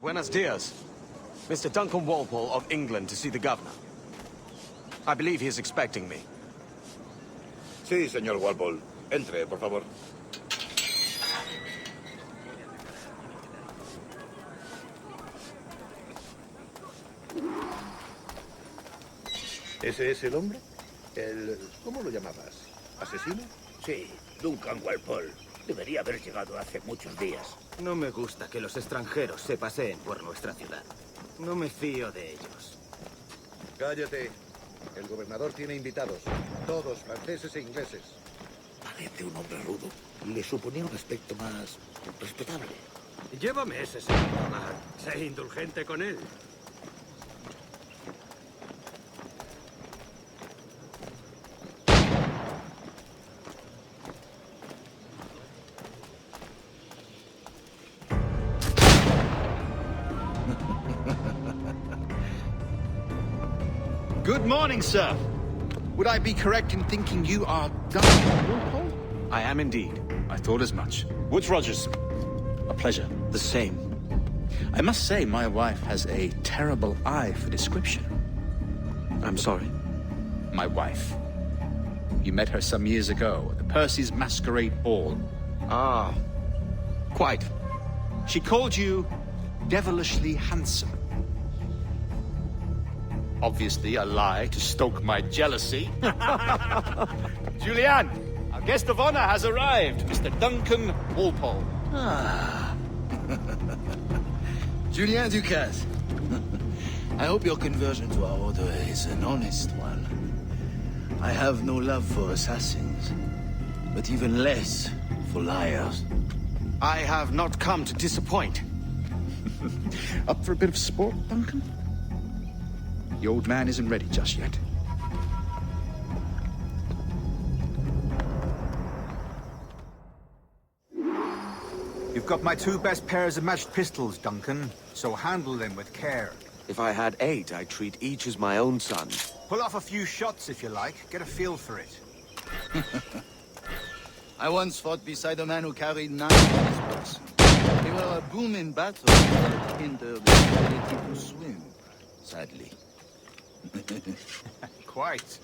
Buenos dias. Mr. Duncan Walpole of England to see the governor. I believe he is expecting me. Sí, señor Walpole. Entre, por favor. ¿Ese es el hombre? ¿Cómo lo llamabas? ¿Asesino? Sí, Duncan Walpole. Debería haber llegado hace muchos días. No me gusta que los extranjeros se paseen por nuestra ciudad. No me fío de ellos. Cállate. El gobernador tiene invitados. Todos franceses e ingleses. Parece un hombre rudo. Le suponía un aspecto más respetable. Llévame ese señor Tomar. Sé indulgente con él. Good morning, sir. Would I be correct in thinking you are Duncan Walpole? I am indeed. I thought as much. Woods Rogers. A pleasure. The same. I must say, my wife has a terrible eye for description. I'm sorry. My wife. You met her some years ago at the Percy's Masquerade Ball. Ah, quite. She called you devilishly handsome. Obviously a lie to stoke my jealousy. Julianne, our guest of honor has arrived, Mr. Duncan Walpole. Ah. Julien Ducasse. I hope your conversion to our order is an honest one. I have no love for assassins, but even less for liars. I have not come to disappoint. Up for a bit of sport, Duncan? The old man isn't ready just yet. You've got my two best pairs of matched pistols, Duncan, so handle them with care. If I had 8, I'd treat each as my own son. Pull off a few shots if you like, get a feel for it. I once fought beside a man who carried 9 on his person. They were a boom in battle that hindered his ability to swim, sadly. Quite.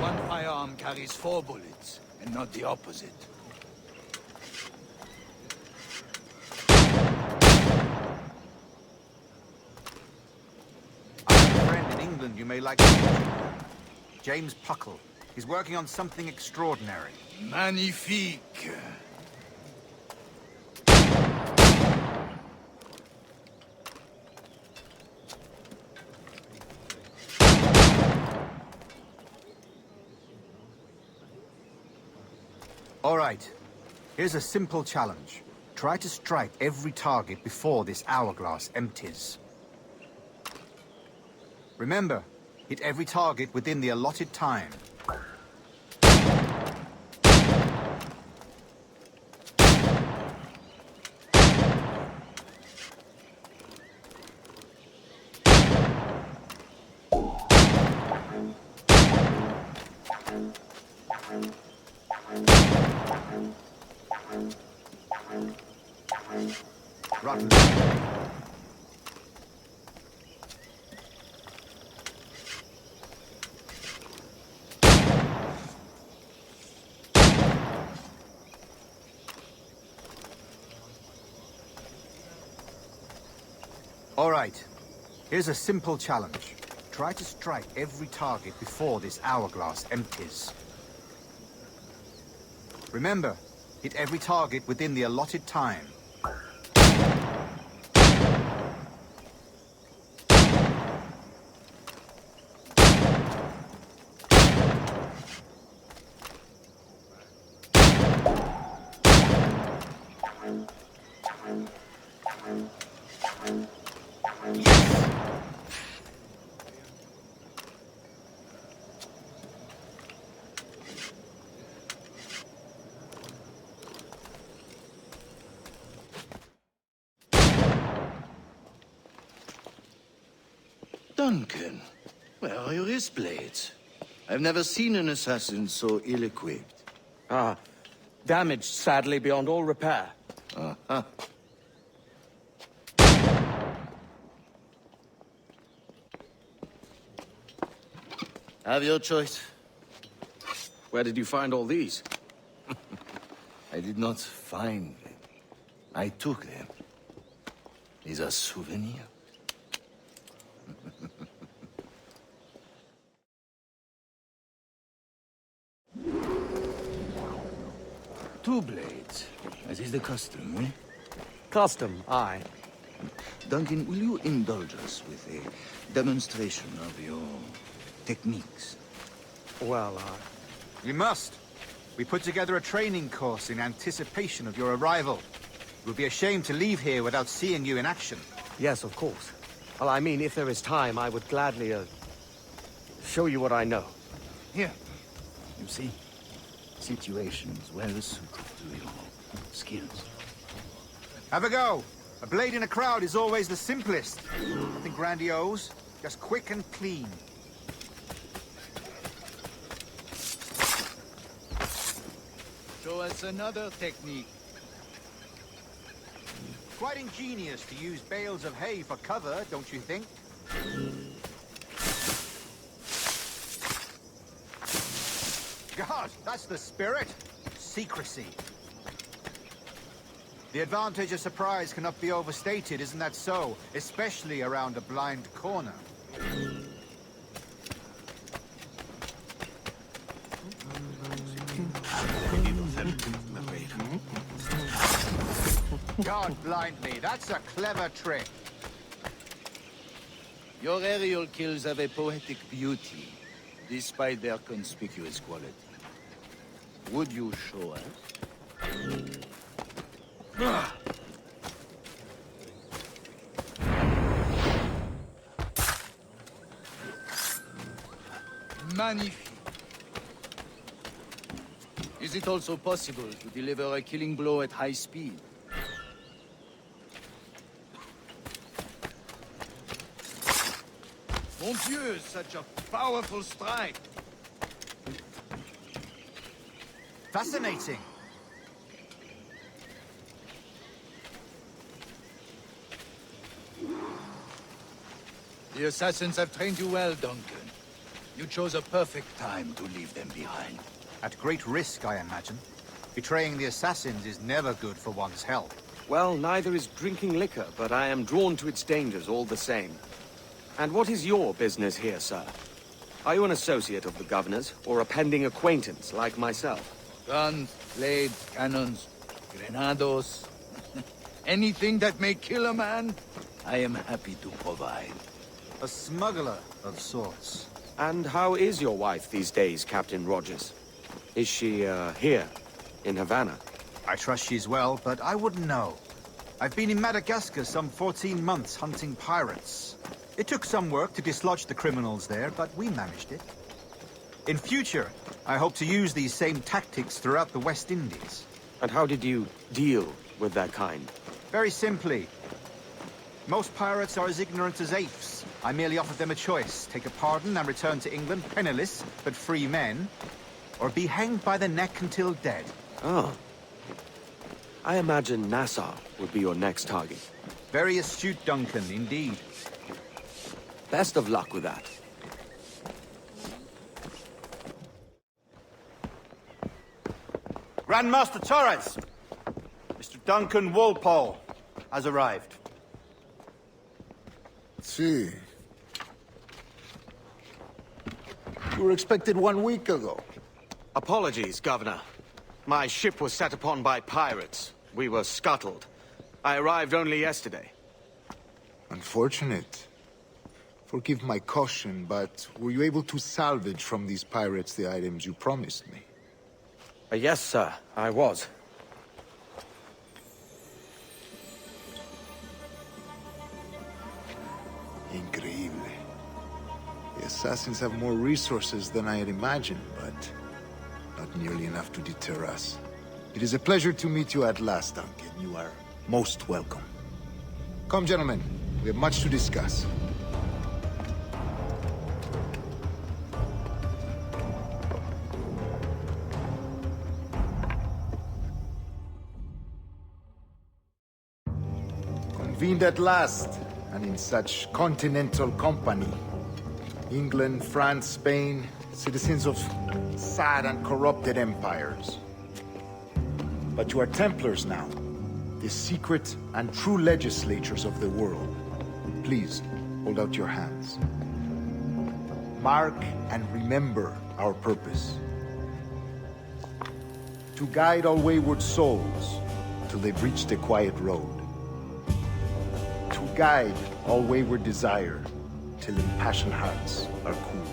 One firearm carries 4 bullets, and not the opposite. I have a friend in England you may like to meet. James Puckle. He's working on something extraordinary. Magnifique! All right. Here's a simple challenge. Try to strike every target before this hourglass empties. Remember, hit every target within the allotted time. Rotten. All right. Here's a simple challenge. Try to strike every target before this hourglass empties. Remember, hit every target within the allotted time. Duncan, where are your wrist blades? I've never seen an assassin so ill-equipped. Ah, Damaged, sadly, beyond all repair. Have your choice. Where did you find all these? I did not find them. I took them. These are souvenirs. Two blades, as is the custom, eh? Custom, aye. Duncan, will you indulge us with a demonstration of your techniques? Well, You must. We put together a training course in anticipation of your arrival. It would be a shame to leave here without seeing you in action. yes, of course. Well, I mean, if there is time, I would gladly, show you what I know. Here, you see, situations well suited to your skills. Have a go. A blade in a crowd is always the simplest. Nothing grandiose, just quick and clean. Show us another technique. Quite ingenious to use bales of hay for cover, don't you think? God, that's the spirit. Secrecy. The advantage of surprise cannot be overstated, isn't that so? Especially around a blind corner. God blind me, that's a clever trick. Your aerial kills have a poetic beauty, despite their conspicuous quality. Would you show us? Magnifique. Is it also possible to deliver a killing blow at high speed? Mon Dieu, such a powerful strike! Fascinating. The assassins have trained you well, Duncan. You chose a perfect time to leave them behind. At great risk, I imagine. Betraying the assassins is never good for one's health. Well, neither is drinking liquor, but I am drawn to its dangers all the same. And what is your business here, sir? Are you an associate of the governor's, or a pending acquaintance like myself? Guns, blades, cannons, grenados. Anything that may kill a man, I am happy to provide. A smuggler of sorts. And how is your wife these days, Captain Rogers? Is she, here, in Havana? I trust she's well, but I wouldn't know. I've been in Madagascar some 14 months hunting pirates. It took some work to dislodge the criminals there, but we managed it. In future, I hope to use these same tactics throughout the West Indies. And how did you deal with that kind? Very simply. Most pirates are as ignorant as apes. I merely offered them a choice. Take a pardon and return to England penniless, but free men. Or be hanged by the neck until dead. Oh. I imagine Nassau would be your next target. Very astute, Duncan, indeed. Best of luck with that. Grandmaster Torres! Mr. Duncan Walpole has arrived. See. You were expected 1 week ago. Apologies, Governor. My ship was set upon by pirates. We were scuttled. I arrived only yesterday. Unfortunate. Forgive my caution, but were you able to salvage from these pirates the items you promised me? Yes, sir, I was. Increíble. The assassins have more resources than I had imagined, but not nearly enough to deter us. It is a pleasure to meet you at last, Duncan. You are most welcome. Come, gentlemen. We have much to discuss. Convened at last, and in such continental company. England, France, Spain, citizens of sad and corrupted empires. But you are Templars now, the secret and true legislatures of the world. Please, hold out your hands. Mark and remember our purpose. To guide all wayward souls till they've reached a quiet road. To guide all wayward desire till impassioned hearts are cool.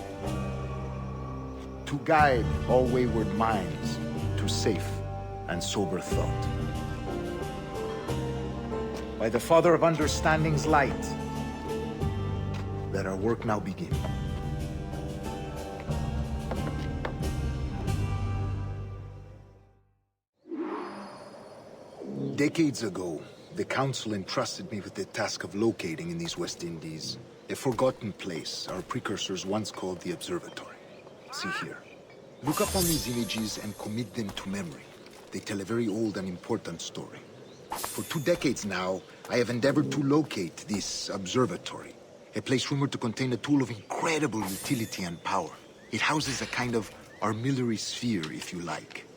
To guide all wayward minds to safe and sober thought. By the Father of Understanding's light, let our work now begin. Decades ago, the Council entrusted me with the task of locating in these West Indies a forgotten place our precursors once called the Observatory. See here. Look up on these images and commit them to memory. They tell a very old and important story. For 2 decades now, I have endeavored to locate this observatory, a place rumored to contain a tool of incredible utility and power. It houses a kind of armillary sphere, if you like.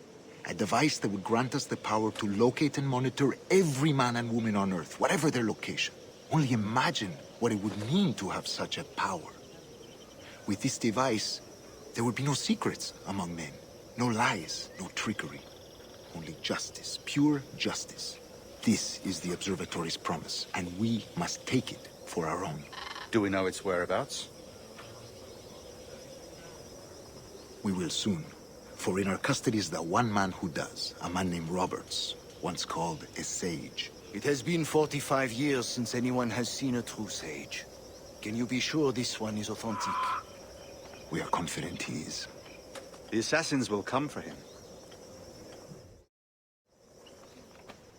A device that would grant us the power to locate and monitor every man and woman on Earth, whatever their location. Only imagine what it would mean to have such a power. With this device, there would be no secrets among men, no lies, no trickery. Only justice, pure justice. This is the Observatory's promise, and we must take it for our own. Do we know its whereabouts? We will soon. For in our custody is the one man who does, a man named Roberts, once called a sage. It has been 45 years since anyone has seen a true sage. Can you be sure this one is authentic? We are confident he is. The assassins will come for him.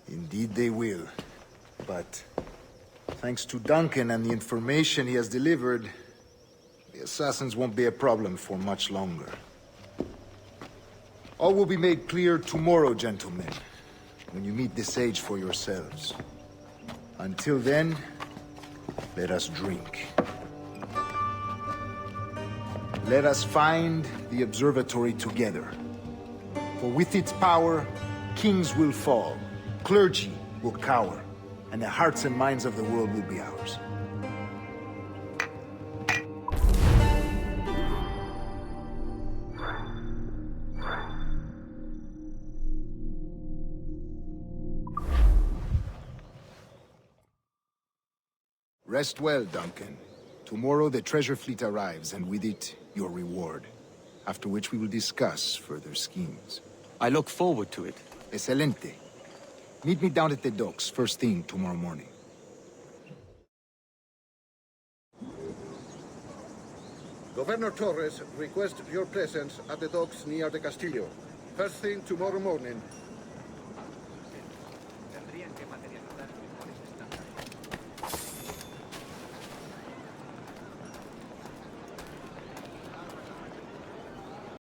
Indeed they will. But thanks to Duncan and the information he has delivered, the assassins won't be a problem for much longer. All will be made clear tomorrow, gentlemen, when you meet the sage for yourselves. Until then, let us drink. Let us find the observatory together. For with its power, kings will fall, clergy will cower, and the hearts and minds of the world will be ours. Rest well, Duncan. Tomorrow the treasure fleet arrives, and with it, your reward. After which we will discuss further schemes. I look forward to it. Excelente. Meet me down at the docks first thing tomorrow morning. Governor Torres requests your presence at the docks near the Castillo. First thing tomorrow morning. Tendrían que materializar.